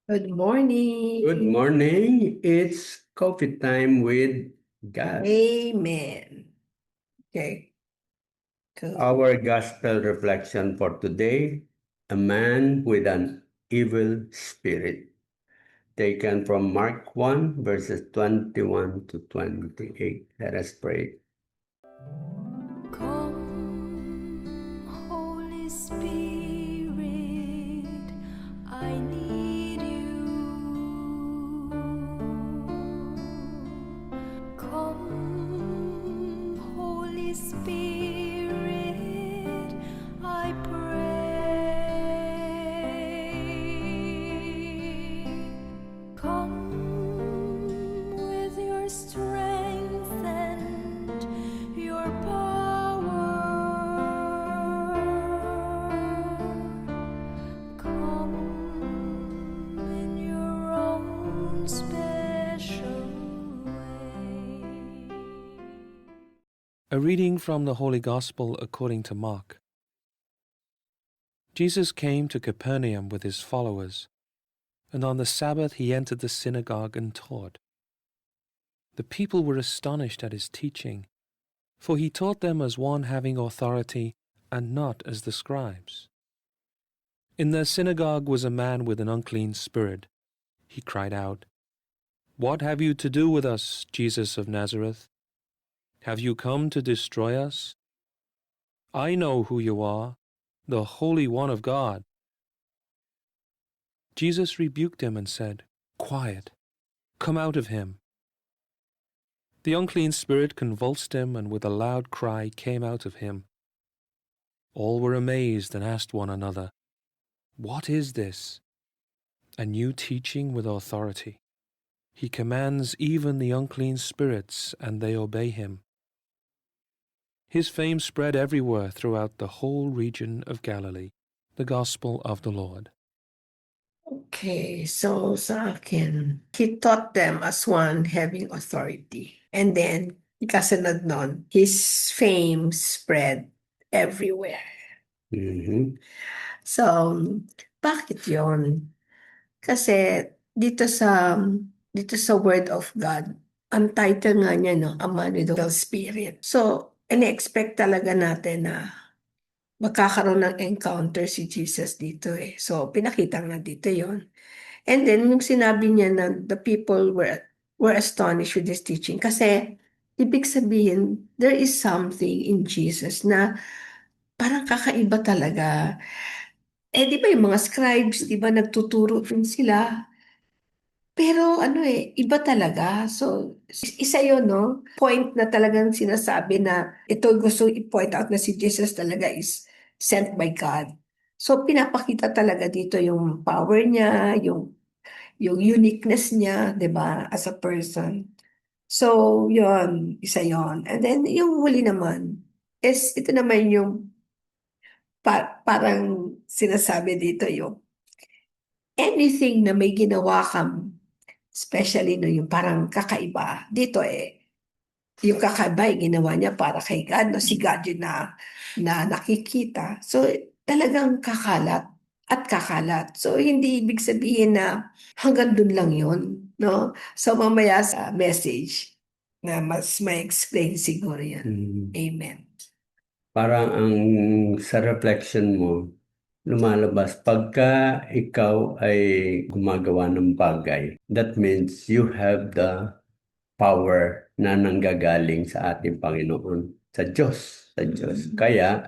Good morning. Good morning. It's coffee time with God. Amen. Okay. Good. Our gospel reflection for today, a man with an evil spirit, taken from Mark 1, verses 21 to 28. Let us pray. Come, Holy Spirit, I need you. Come, Holy Spirit, I pray. Come with your strength and your power. Come in your own special way. A reading from the Holy Gospel according to Mark. Jesus came to Capernaum with his followers, and on the Sabbath he entered the synagogue and taught. The people were astonished at his teaching, for he taught them as one having authority and not as the scribes. In their synagogue was a man with an unclean spirit. He cried out, "What have you to do with us, Jesus of Nazareth? Have you come to destroy us? I know who you are, the Holy One of God." Jesus rebuked him and said, "Quiet, come out of him." The unclean spirit convulsed him, and with a loud cry came out of him. All were amazed and asked one another, "What is this?" A new teaching with authority. He commands even the unclean spirits, and they obey him. His fame spread everywhere throughout the whole region of Galilee. The Gospel of the Lord. Okay, so sa akin, he taught them as one having authority. And then, kasunod nun, his fame spread everywhere. Mhm. So, bakit yon? Kasi dito sa Word of God, ang title nga niya, no, a man with the Spirit. So, in-expect talaga natin na magkakaroon ng encounter si Jesus dito eh. So, pinakita nga dito yon. And then, yung sinabi niya na the people were astonished with his teaching. Kasi, ibig sabihin, there is something in Jesus na parang kakaiba talaga. Eh, di ba yung mga scribes, di ba nagtuturo din sila? Pero ano eh, iba talaga. So, isa yun, no? Point na talagang sinasabi na ito gusto i-point out na si Jesus talaga is sent by God. So, pinapakita talaga dito yung power niya, yung uniqueness niya, di ba, as a person. So, yun, isa yun. And then, yung huli naman, is ito naman yung parang sinasabi dito yung anything na may ginawa kang especially no, yung parang kakaiba. Dito eh, yung kakaiba yung ginawa niya para kay God. No? Si God yun na nakikita. So talagang kakalat at kakalat. So hindi ibig sabihin na hanggang dun lang yun. No? So mamaya sa message na mas may explain siguro yan. Amen. Parang ang sa reflection mo, lumalabas pagka ikaw ay gumagawa ng bagay, that means you have the power na nanggagaling sa ating Panginoon, sa Diyos, sa Diyos. Kaya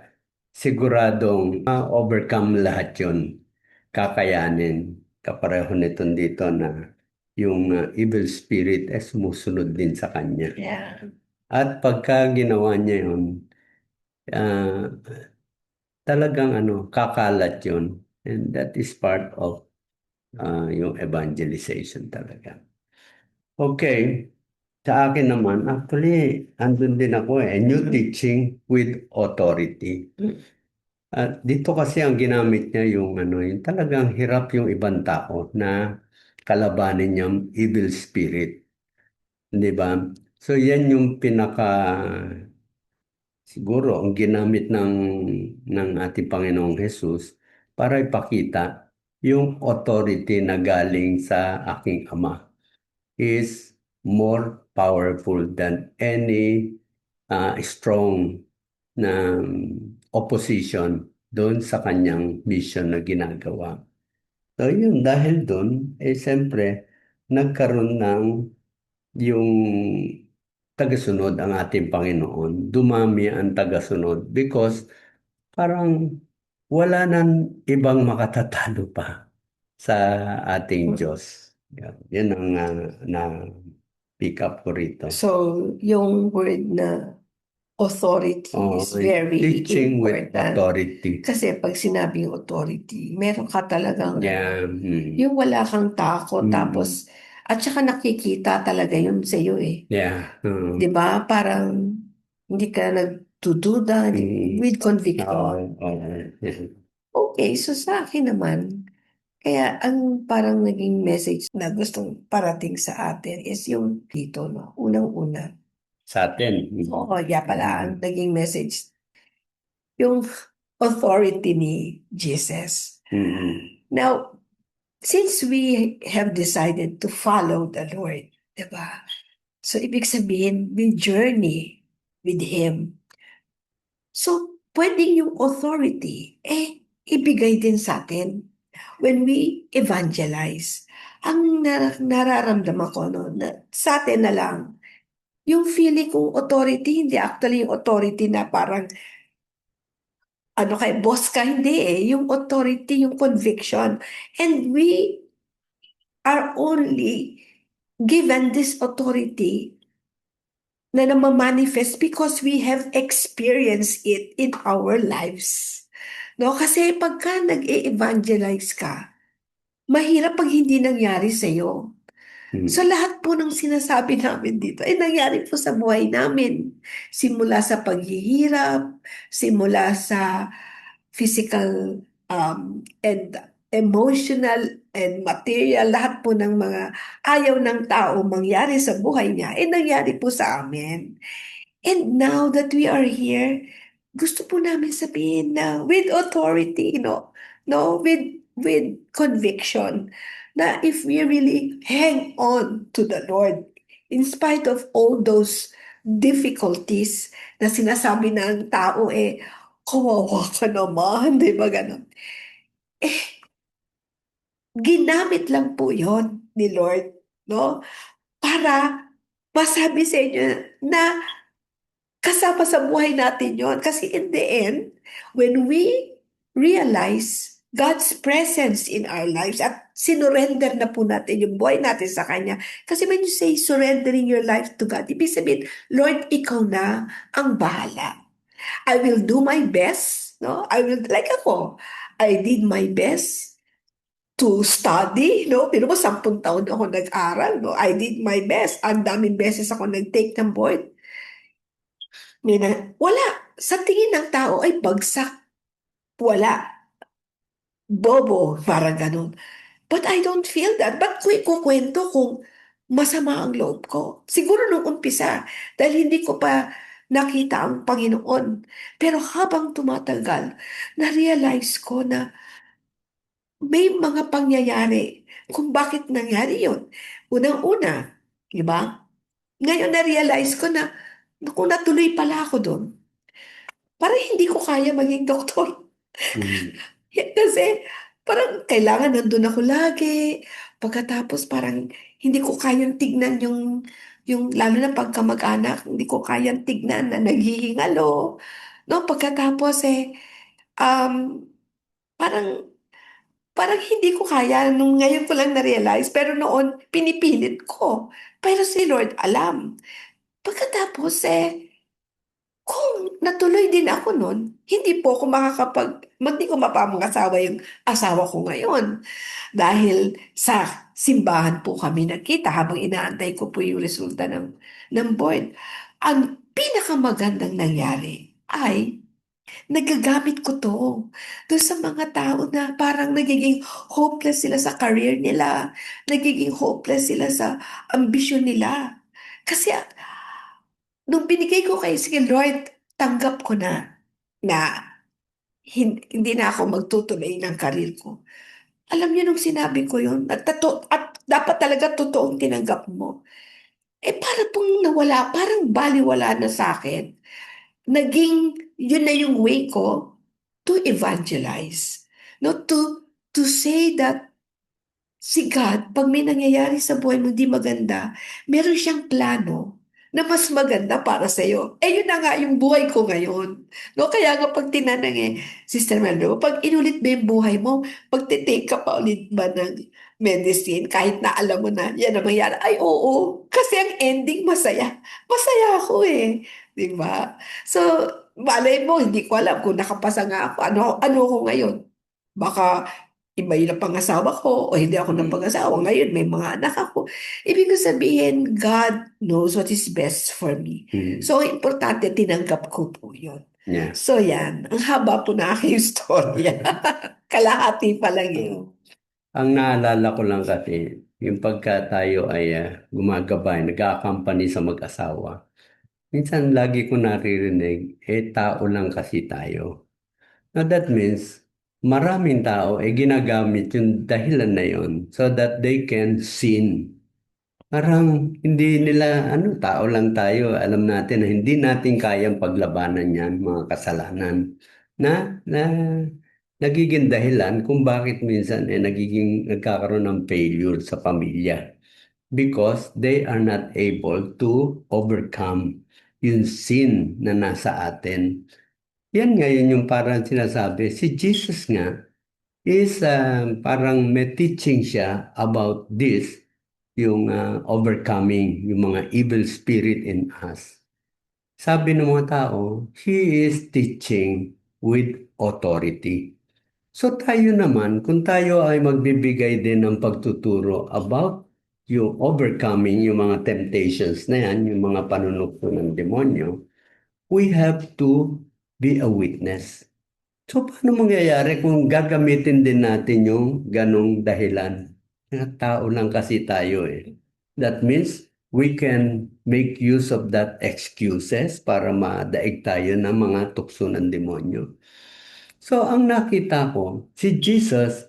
siguradong overcome lahat yun, kakayanin. Kapareho nito dito na yung evil spirit ay sumusunod din sa kanya. Yeah. At pagka ginawa niya yun, ah, talagang kakalat yun. And that is part of yung evangelization talaga. Okay, sa akin naman, actually, andun din ako new teaching with authority. At dito kasi ang ginamit niya yung talagang hirap yung ibang tao na kalabanin niyang evil spirit. Di ba? So yan yung siguro ang ginamit ng ating Panginoong Jesus para ipakita yung authority na galing sa aking Ama is more powerful than any strong na opposition doon sa kanyang mission na ginagawa. So yun, dahil doon, siyempre, nagkaroon ng yung tagasunod ang ating Panginoon. Dumami ang tagasunod because parang wala nang ibang makatatalo pa sa ating Diyos. Yan ang na pick up ko rito. So, yung word na authority is very Teaching with important. authority. Kasi pag sinabing authority, meron ka talagang Yeah. yung wala kang takot, Mm. tapos, at saka nakikita talaga yun sa iyo eh. Yeah. Di ba? Parang hindi ka nagdududa with conviction. Yeah. Okay, so sa akin naman, kaya ang parang naging message na gustong parating sa atin is yung dito, no? Unang-una. Sa atin. Oo, kaya pala ang naging message, yung authority ni Jesus. Mm. Now, since we have decided to follow the Lord, diba? So, ibig sabihin, we journey with Him. So, pwedeng yung authority, ibigay din sa atin when we evangelize. Ang nararamdaman ko, no, na sa atin na lang, yung feeling kong authority, hindi actually yung authority na parang, ano kay boss ka, hindi yung authority, yung conviction. And we are only given this authority na namamanifest because we have experienced it in our lives. No? Kasi pagka nag-e-evangelize ka, mahirap pag hindi nangyari sa'yo. So lahat po ng sinasabi namin dito ay nangyari po sa buhay namin. Simula sa paghihirap, simula sa physical and emotional and material, lahat po ng mga ayaw ng tao mangyari sa buhay niya, nangyari po sa amin. And now that we are here, gusto po namin sabihin na with authority, no, with conviction, na if we really hang on to the Lord, in spite of all those difficulties na sinasabi ng tao, kawawa ka naman, di ba ganon? Ginamit lang po yon ni Lord, no? Para masabi sa inyo na kasama sa buhay natin yon. Kasi in the end, when we realize God's presence in our lives at sinurrender na po natin yung buhay natin sa Kanya. Kasi when you say surrendering your life to God, ibig sabihin, Lord, ikaw na ang bahala. I will do my best, no? I will, like ako, I did my best to study, no? Pero mo, 10 taon ako nag-aral, no? I did my best. Ang daming beses ako nag-take ng board. Wala. Sa tingin ng tao ay bagsak. Wala. Bobo, parang ganun. But I don't feel that. Ba't ko ikukwento kung masama ang loob ko? Siguro nung umpisa, dahil hindi ko pa nakita ang Panginoon. Pero habang tumatagal, na-realize ko na may mga pangyayari kung bakit nangyari yun. Unang-una, di ba? Ngayon na-realize ko na, naku, natuloy pala ako doon. Parang hindi ko kaya maging doktor. Kasi parang kailangan nandun ako lagi. Pagkatapos parang hindi ko kayang tignan yung lalo na pagka mag-anak, hindi ko kayang tignan na naghihingalo. No, pagkatapos um, parang parang hindi ko kaya nung ngayon ko lang na-realize, pero noon pinipilit ko. Pero si Lord alam. Pagkatapos kung natuloy din ako nun, hindi po ako hindi ko mapapangasawa yung asawa ko ngayon. Dahil sa simbahan po kami nagkita habang inaantay ko po yung resulta ng board. Ang pinakamagandang nangyari ay nagagamit ko to doon sa mga tao na parang nagiging hopeless sila sa career nila, nagiging hopeless sila sa ambisyon nila. Kasi nung binigay ko kay sige Lord, tanggap ko na hindi na ako magtutuloy ng karir ko. Alam niyo nung sinabi ko yun, at dapat talaga totoong tinanggap mo. Para pong nawala, parang baliwala na sa akin. Naging, yun na yung way ko to evangelize. No, to say that si God, pag may nangyayari sa buhay mo hindi maganda, meron siyang plano na mas maganda para sa iyo. Yun na nga yung buhay ko ngayon. No, kaya nga pag tinanong Sister Melo, pag inulit ba yung buhay mo, pag take ka pa ulit ba ng medicine, kahit na alam mo na yan ang mangyari, ay oo, kasi ang ending masaya. Masaya ako Di ba? So, malay mo, hindi ko alam kung nakapasa nga ako. Ano ako ngayon? Baka iba yun ang pangasawa ko o hindi ako ng pangasawa. Ngayon, may mga anak ako. Ibig ko sabihin, God knows what is best for me. So, importante, tinanggap ko po yun. Yeah. So, yan. Ang haba po na aking storya. Kalahati pa lang yun. Ang naalala ko lang kasi, yung pagka tayo ay gumagabay, nag-a-accompany sa mag-asawa. Minsan lagi ko naririnig, tao lang kasi tayo. Now that means, maraming tao ginagamit yung dahilan na yon so that they can sin. Parang hindi nila, tao lang tayo. Alam natin na hindi natin kayang paglabanan yan, mga kasalanan. Na nagiging dahilan kung bakit minsan nagkakaroon ng failure sa pamilya. Because they are not able to overcome yung sin na nasa atin. Yan ngayon yung parang sinasabi, si Jesus nga is parang may teaching siya about this, yung overcoming yung mga evil spirit in us. Sabi ng mga tao, he is teaching with authority. So tayo naman, kung tayo ay magbibigay din ng pagtuturo about yung overcoming yung mga temptations na yan, yung mga panunokso ng demonyo, we have to be a witness. So, paano mangyayari kung gagamitin din natin yung ganong dahilan? Tao lang kasi tayo That means we can make use of that excuses para madaig tayo ng mga tukso ng demonyo. So, ang nakita ko, si Jesus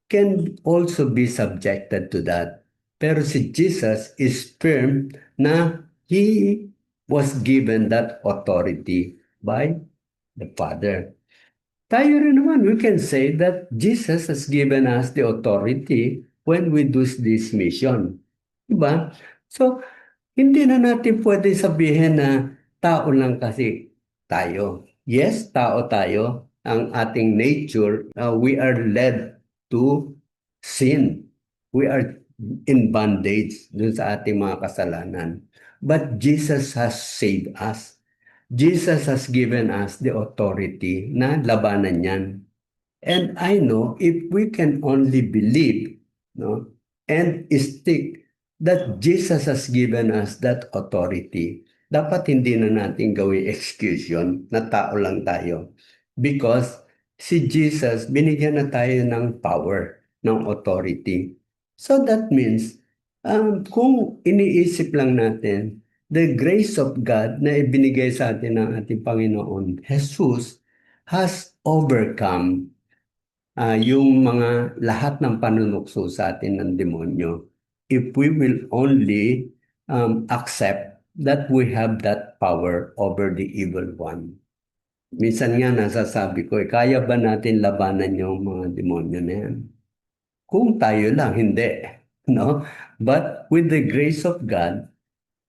can also be subjected to that. Pero si Jesus is firm na he was given that authority by the Father. Tayo rin naman, we can say that Jesus has given us the authority when we do this mission. Diba? So, hindi na natin pwede sabihin na tao lang kasi tayo. Yes, tao tayo. Ang ating nature, we are led to sin. We are in bondage dun sa ating mga kasalanan. But Jesus has saved us. Jesus has given us the authority na labanan yan. And I know if we can only believe and stick that Jesus has given us that authority, dapat hindi na natin gawin excuse yun na tao lang tayo. Because si Jesus, binigyan na tayo ng power, ng authority. So that means, kung iniisip lang natin, the grace of God na ibinigay sa atin ng ating Panginoon, Jesus, has overcome yung mga lahat ng panunukso sa atin ng demonyo. If we will only accept that we have that power over the evil one. Minsan nga nasasabi ko, kaya ba natin labanan yung mga demonyo na yan? Kung tayo lang, hindi. No? But with the grace of God,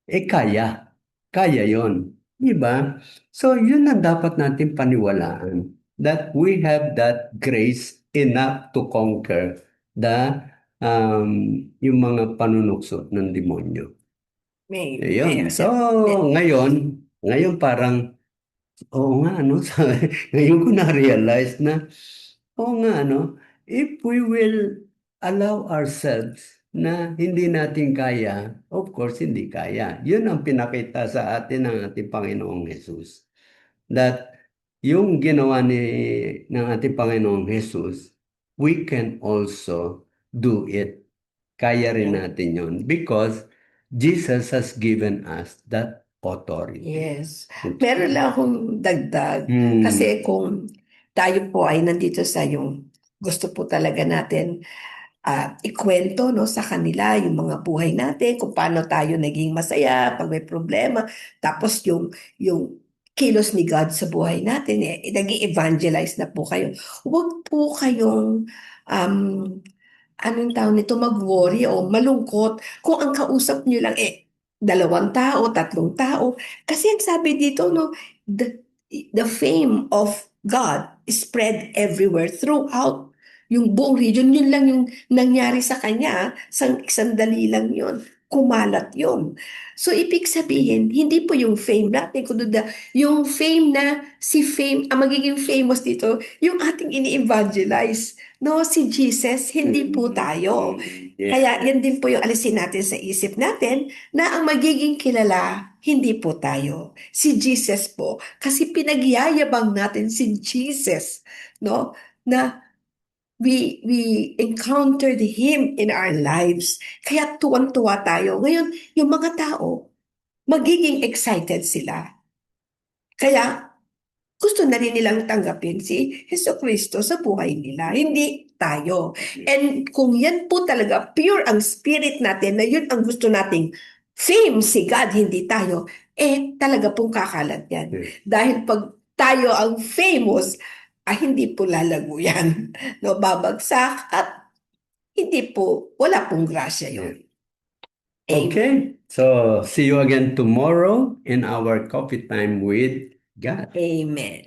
kaya. Kaya yon, diba? So, yun ang dapat natin paniwalaan. That we have that grace enough to conquer yung mga panunukso ng demonyo. Ayun. So, ngayon parang, oo nga, ngayon ko na-realize na, oo nga, if we will allow ourselves na hindi natin kaya, of course, hindi kaya. Yun ang pinakita sa atin ng ating Panginoong Jesus. That yung ginawa ng ating Panginoong Jesus, we can also do it. Kaya rin natin yun. Because Jesus has given us that authority. Yes. Meron lang akong dagdag. Kasi kung tayo po ay nandito sa yung gusto po talaga natin ikwento, no, sa kanila yung mga buhay natin, kung paano tayo naging masaya pag may problema. Tapos yung kilos ni God sa buhay natin, nag-evangelize na po kayo. Huwag po kayong anong tawag nito, mag-worry o malungkot kung ang kausap nyo lang 2 tao, 3 tao. Kasi ang sabi dito, no, the fame of God is spread everywhere throughout yung buong region. Yun lang yung nangyari sa kanya. Sandali lang yun. Kumalat yun. So, ibig sabihin, hindi po yung fame natin, kundi yung fame na si fame, ang magiging famous dito, yung ating ini-evangelize. No, si Jesus, hindi po tayo. Kaya yan din po yung alisin natin sa isip natin na ang magiging kilala, hindi po tayo. Si Jesus po. Kasi pinagyayabang natin si Jesus, no? Na we encountered Him in our lives. Kaya tuwan-tuwa tayo. Ngayon, yung mga tao, magiging excited sila. Kaya gusto na rin nilang tanggapin si Jesucristo sa buhay nila, hindi tayo. And kung yan po talaga, pure ang spirit natin, na yun ang gusto nating fame si God, hindi tayo, talaga pong kakalat yan. Dahil pag tayo ang famous, hindi po lalago yan. No, babagsak at hindi po, wala pong grasya yun. Amen. Okay, so see you again tomorrow in our coffee time with God. Amen.